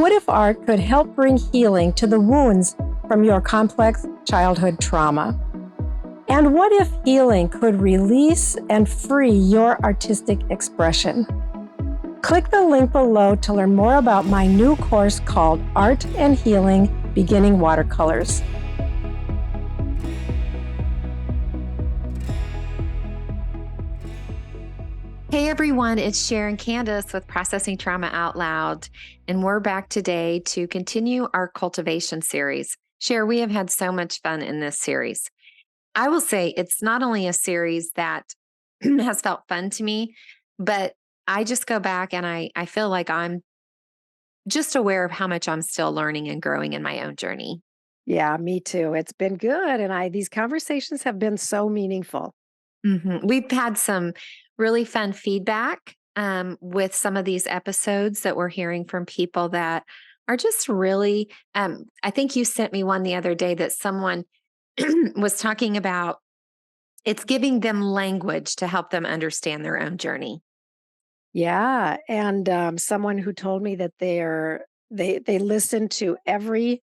What if art could help bring healing to the wounds from your complex childhood trauma? And what if healing could release and free your artistic expression? Click the link below to learn more about my new course called Art and Healing Beginning Watercolors. Hey everyone, it's Sher and Kandace with Processing Trauma Out Loud, and we're back today to continue our cultivation series. Sher, we have had so much fun in this series. I will say it's not only a series that has felt fun to me, but I just go back and I feel like I'm just aware of how much I'm still learning and growing in my own journey. Yeah, me too. It's been good. And these conversations have been so meaningful. We've had some really fun feedback with some of these episodes that we're hearing from people that are just really, I think you sent me one the other day that someone was talking about it's giving them language to help them understand their own journey. Yeah. And someone who told me that they listen to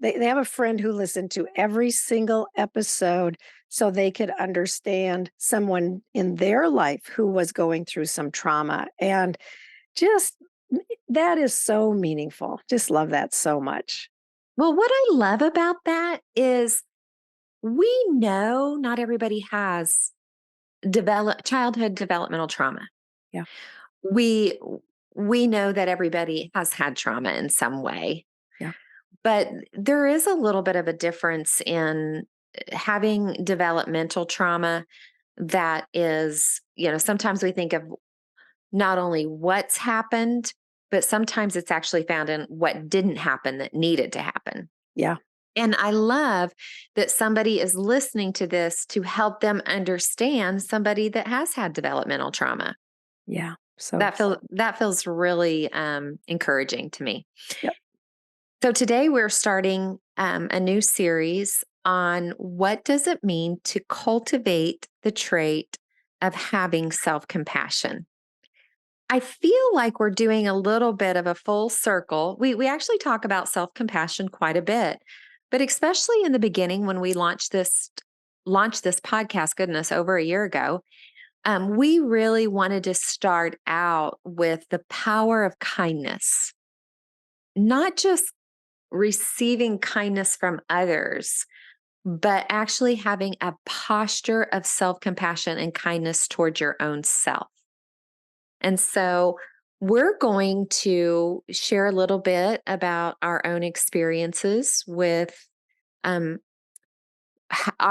they have a friend who listened to every single episode so they could understand someone in their life who was going through some trauma. And just that is so meaningful. Just love that so much. Well, what I love about that is we know not everybody has childhood developmental trauma. Yeah. We we know that everybody has had trauma in some way. Yeah. But there is a little bit of a difference in having developmental trauma that is, sometimes we think of not only what's happened, but sometimes it's actually found in what didn't happen that needed to happen. Yeah. And I love that somebody is listening to this to help them understand somebody that has had developmental trauma. Yeah. That feels really encouraging to me. Yep. So today we're starting a new series on what does it mean to cultivate the trait of having self-compassion. I feel like we're doing a little bit of a full circle. We actually talk about self-compassion quite a bit, but especially in the beginning when we launched this podcast, goodness, over a year ago, we really wanted to start out with the power of kindness, not just receiving kindness from others, but actually having a posture of self-compassion and kindness towards your own self. And so we're going to share a little bit about our own experiences with our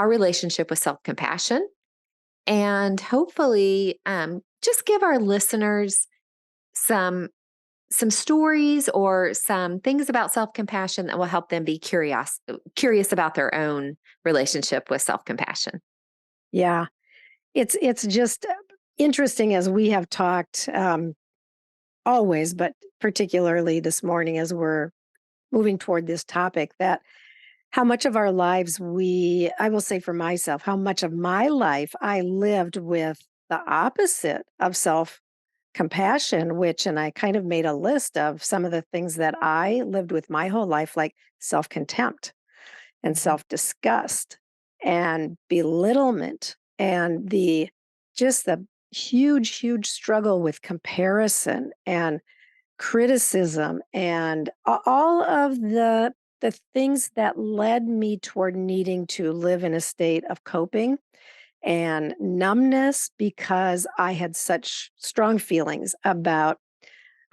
relationship with self-compassion, and hopefully just give our listeners some stories or some things about self-compassion that will help them be curious about their own relationship with self-compassion. Yeah. It's just interesting as we have talked always, but particularly this morning as we're moving toward this topic, that how much of our lives I will say for myself, how much of my life I lived with the opposite of self-compassion, and I kind of made a list of some of the things that I lived with my whole life, like self-contempt and self-disgust and belittlement and just the huge struggle with comparison and criticism and all of the things that led me toward needing to live in a state of coping and numbness because I had such strong feelings about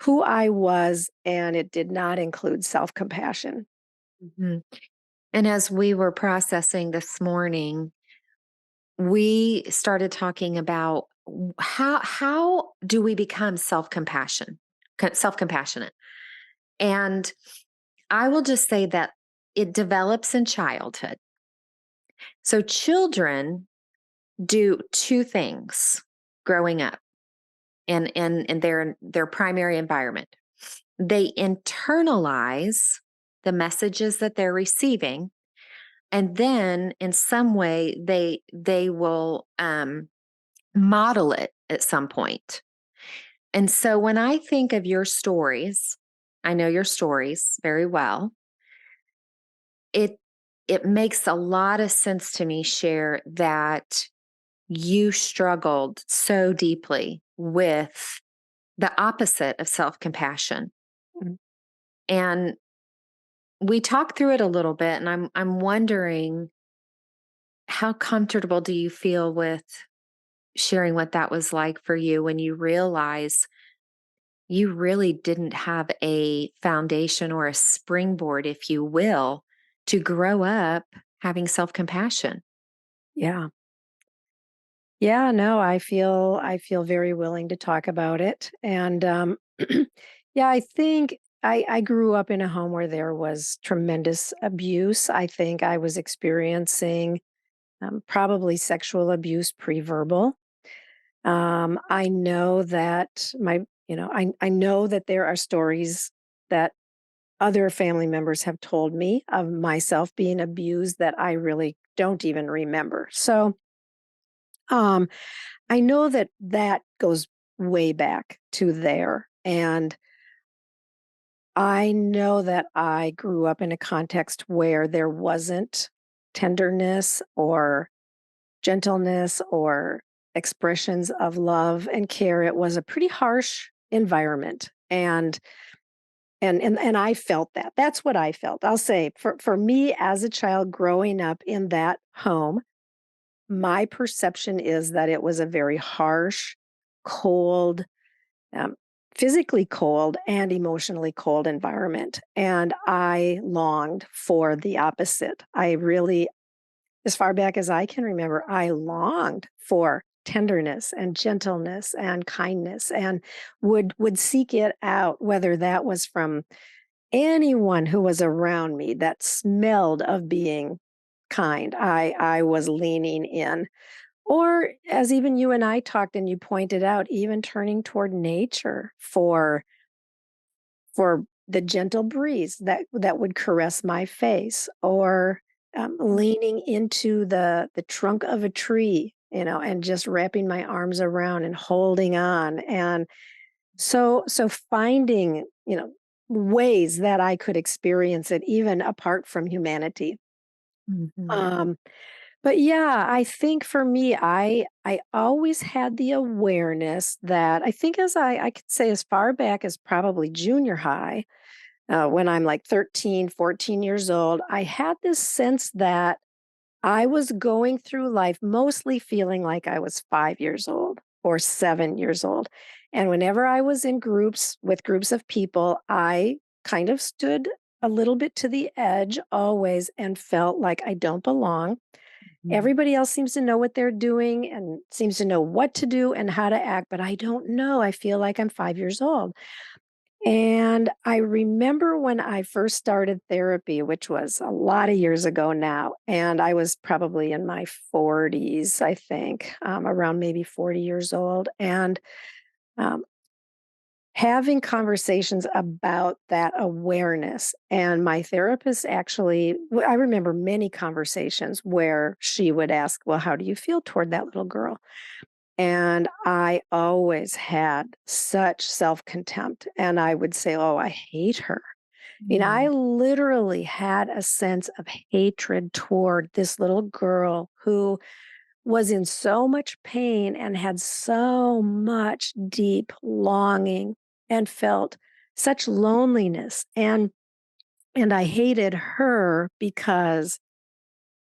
who I was, and it did not include self-compassion. Mhm. And as we were processing this morning, we started talking about how do we become self-compassionate. And I will just say that it develops in childhood. So children do two things growing up and in their primary environment. They internalize the messages that they're receiving, and then in some way they will model it at some point. And so when I think of your stories, I know your stories very well. It it makes a lot of sense to me, Share, that you struggled so deeply with the opposite of self-compassion. Mm. And we talked through it a little bit, and I'm wondering, how comfortable do you feel with sharing what that was like for you when you realize you really didn't have a foundation or a springboard, if you will, to grow up having self-compassion? Yeah. Yeah, no, I feel very willing to talk about it. And yeah, I think I grew up in a home where there was tremendous abuse. I think I was experiencing probably sexual abuse pre-verbal. I know that I know that there are stories that other family members have told me of myself being abused that I really don't even remember. So, um, I know that that goes way back to there. And I know that I grew up in a context where there wasn't tenderness or gentleness or expressions of love and care. It was a pretty harsh environment. And I felt that. That's what I felt. I'll say for me as a child growing up in that home, my perception is that it was a very harsh, cold, um, physically cold and emotionally cold environment. And I longed for the opposite. I really, as far back as I can remember, I longed for tenderness and gentleness and kindness and would seek it out, whether that was from anyone who was around me that smelled of being kind. I was leaning in. Or as even you and I talked and you pointed out, even turning toward nature for the gentle breeze that would caress my face, or leaning into the trunk of a tree, and just wrapping my arms around and holding on. And so finding, ways that I could experience it even apart from humanity. Mhm. Um, but yeah, I think for me, I always had the awareness that I think as I could say as far back as probably junior high, when I'm like 13, 14 years old, I had this sense that I was going through life mostly feeling like I was 5 years old or 7 years old. And whenever I was in groups with groups of people, I kind of stood a little bit to the edge always and felt like I don't belong. Mhm. Everybody else seems to know what they're doing and seems to know what to do and how to act, but I don't know. I feel like I'm 5 years old. And I remember when I first started therapy, which was a lot of years ago now, and I was probably in my 40s, I think, around maybe 40 years old. And um, having conversations about that awareness. And my therapist actually, I remember many conversations where she would ask, well, how do you feel toward that little girl? And I always had such self contempt. And I would say, oh, I hate her. I Mm. literally had a sense of hatred toward this little girl who was in so much pain and had so much deep longing and felt such loneliness. And I hated her because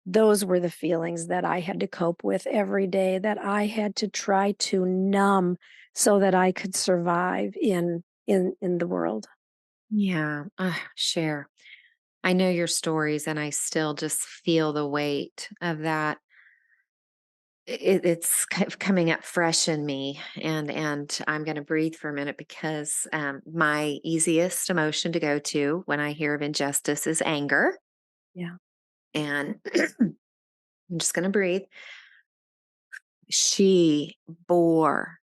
those were the feelings that I had to cope with every day, that I had to try to numb so that I could survive in the world. Yeah, Share. I know your stories, and I still just feel the weight of that. It's kind of coming up fresh in me, and I'm going to breathe for a minute because my easiest emotion to go to when I hear of injustice is anger, Yeah. and I'm just going to breathe. She bore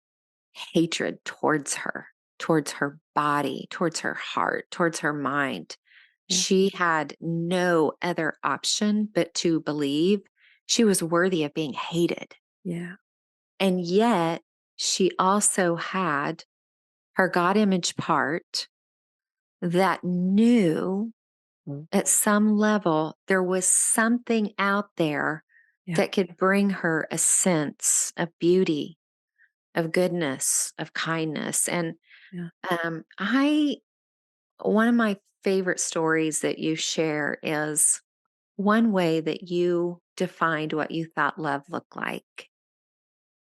hatred towards her body, towards her heart, towards her mind. Yeah. She had no other option but to believe she was worthy of being hated. Yeah. And yet, she also had her God image part that knew Mm. at some level there was something out there Yeah. that could bring her a sense of beauty, of goodness, of kindness. And Yeah. I, one of my favorite stories that you share is one way that you defined what you thought love looked like.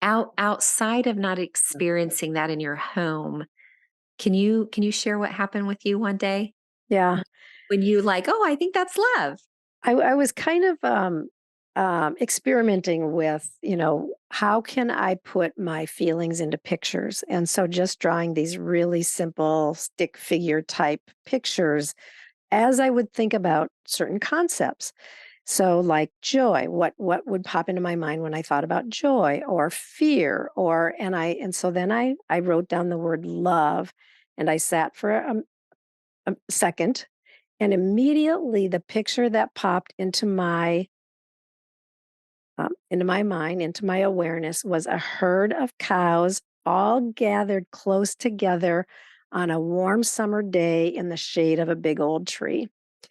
Outside of not experiencing that in your home, can you share what happened with you one day Yeah. when you like, oh, I think that's love. I was kind of experimenting with, how can I put my feelings into pictures? And so just drawing these really simple stick figure type pictures as I would think about certain concepts. So like joy, what would pop into my mind when I thought about joy or fear and so then I wrote down the word love and I sat for a second and immediately the picture that popped into my mind, into my awareness was a herd of cows all gathered close together on a warm summer day in the shade of a big old tree.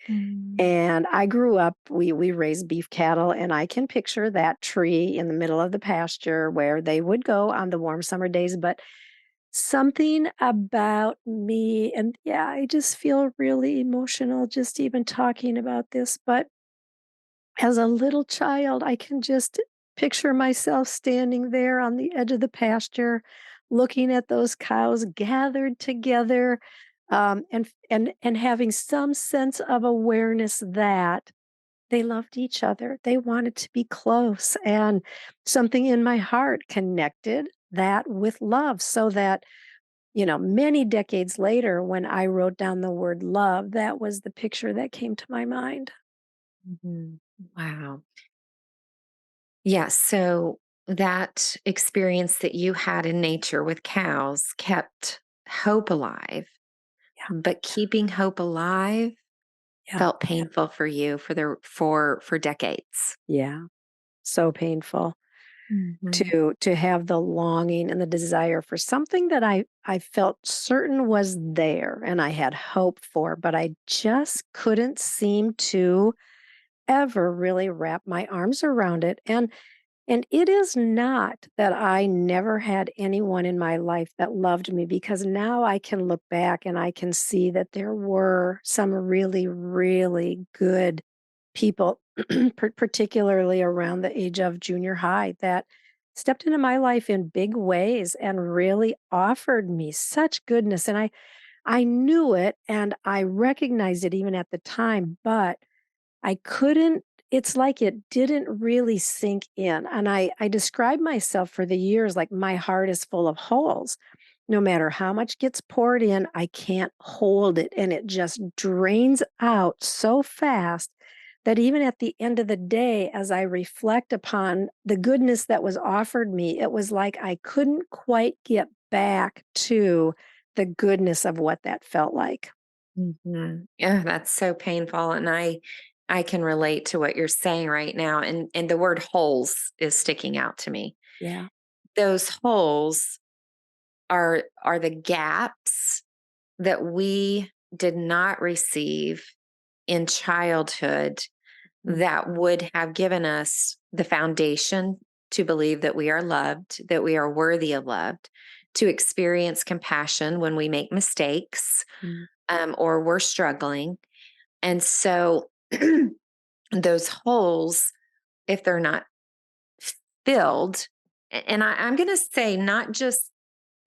Mm. And I grew up, we raised beef cattle, and I can picture that tree in the middle of the pasture where they would go on the warm summer days. But something about me, and yeah, I just feel really emotional just even talking about this. But as a little child, I can just picture myself standing there on the edge of the pasture, looking at those cows gathered together, and having some sense of awareness that they loved each other. They wanted to be close, and something in my heart connected that with love, so that many decades later, when I wrote down the word love, that was the picture that came to my mind. Mhm. Wow. Yeah. So that experience that you had in nature with cows kept hope alive, Yeah, but keeping hope alive yeah, felt painful for you for decades. yeah. So painful Mhm. to have the longing and the desire for something that I felt certain was there and I had hope for, but I just couldn't seem to ever really wrap my arms around it. And it is not that I never had anyone in my life that loved me, because now I can look back and I can see that there were some really, really good people, particularly around the age of junior high, that stepped into my life in big ways and really offered me such goodness. And I knew it and I recognized it even at the time, but I couldn't it's like it didn't really sink in, and I described myself for the years like my heart is full of holes. No matter how much gets poured in, I can't hold it, and it just drains out so fast that even at the end of the day, as I reflect upon the goodness that was offered me, it was like I couldn't quite get back to the goodness of what that felt like. Mhm. Yeah, that's so painful, and I can relate to what you're saying right now, and the word holes is sticking out to me. Yeah. Those holes are the gaps that we did not receive in childhood Mm, that would have given us the foundation to believe that we are loved, that we are worthy of love, to experience compassion when we make mistakes, mm, or we're struggling. And so those holes, if they're not filled, and I'm going to say not just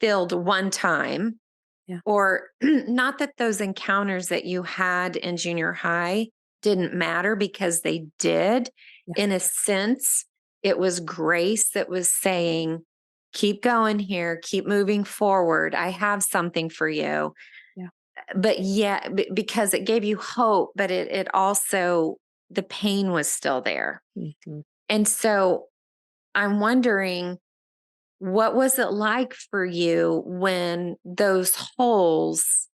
filled one time, yeah, or not that those encounters that you had in junior high didn't matter, because they did. yeah, In a sense, it was grace that was saying, keep going here, keep moving forward. I have something for you. yeah. But yeah, because it gave you hope, but it also, the pain was still there. Mhm. And so I'm wondering, what was it like for you when those holes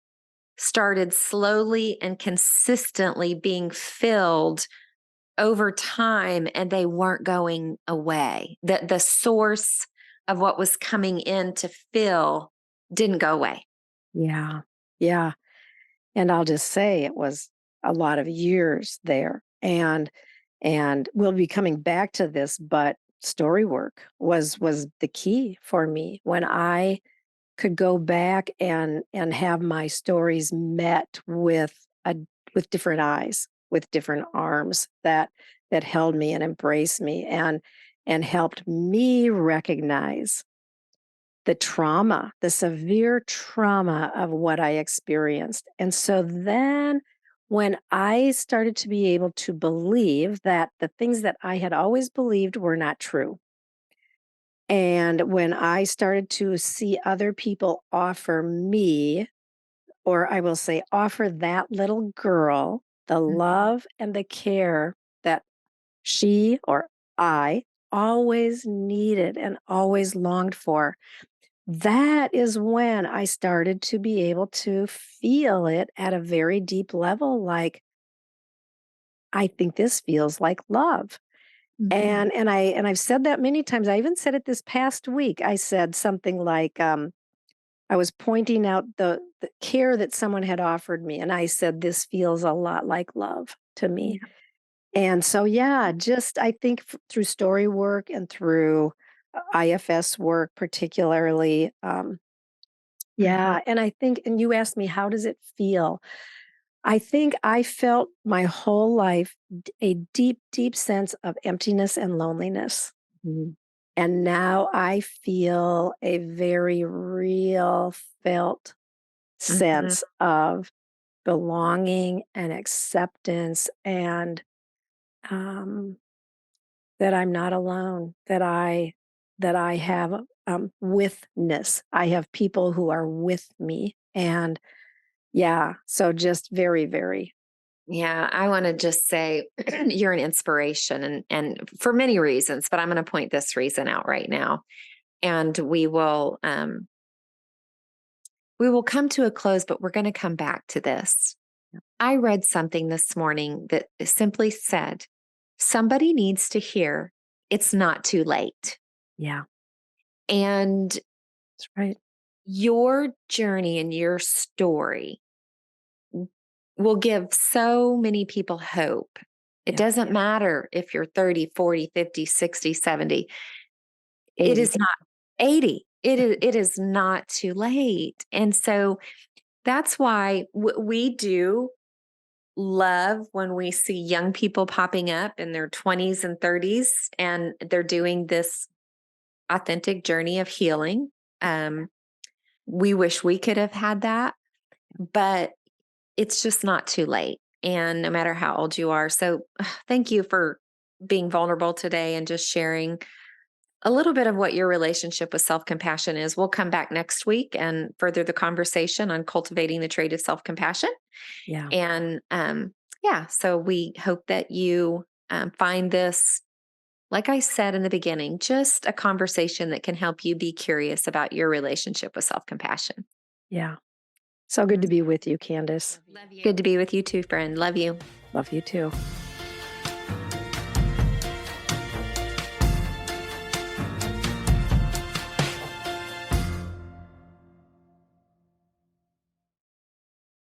started slowly and consistently being filled over time and they weren't going away? The source of what was coming in to fill didn't go away. Yeah. Yeah. And I'll just say it was a lot of years there. And we'll be coming back to this, but story work was the key for me when I could go back and have my stories met with different eyes, with different arms that held me and embraced me and helped me recognize the trauma, the severe trauma of what I experienced. And so then when I started to be able to believe that the things that I had always believed were not true, and when I started to see other people offer me, or I will say, offer that little girl the love and the care that she or I always needed and always longed for, that is when I started to be able to feel it at a very deep level, like, I think this feels like love. Mhm. And I've said that many times. I even said it this past week. I said something like, I was pointing out the care that someone had offered me, and I said, "This feels a lot like love to me." Yeah. And so, yeah, just I think through story work and through IFS work, particularly, Mhm. yeah, and I think, and you asked me, how does it feel? I think I felt my whole life a deep, deep sense of emptiness and loneliness. Mhm. And now I feel a very real felt Mhm. sense of belonging and acceptance and um, that I'm not alone, that I have withness. I have people who are with me. And yeah, so just very, very, Yeah, I want to just say you're an inspiration and for many reasons, but I'm going to point this reason out right now. And we will come to a close, but we're going to come back to this. I read something this morning that simply said, somebody needs to hear it's not too late. yeah, And that's right. your journey and your story will give so many people hope. It Yeah, doesn't matter if you're 30, 40, 50, 60, 70. It 80. is not 80. It is not too late. And so that's why we do love when we see young people popping up in their 20s and 30s and they're doing this authentic journey of healing. Um, we wish we could have had that, but it's just not too late. And no matter how old you are. So thank you for being vulnerable today and just sharing a little bit of what your relationship with self compassion is. We'll come back next week and further the conversation on cultivating the trait of self compassion. Yeah, And yeah, so we hope that you find this, like I said in the beginning, just a conversation that can help you be curious about your relationship with self compassion. yeah. So good to be with you, Candace. Good to be with you too, friend. Love you. Love you too.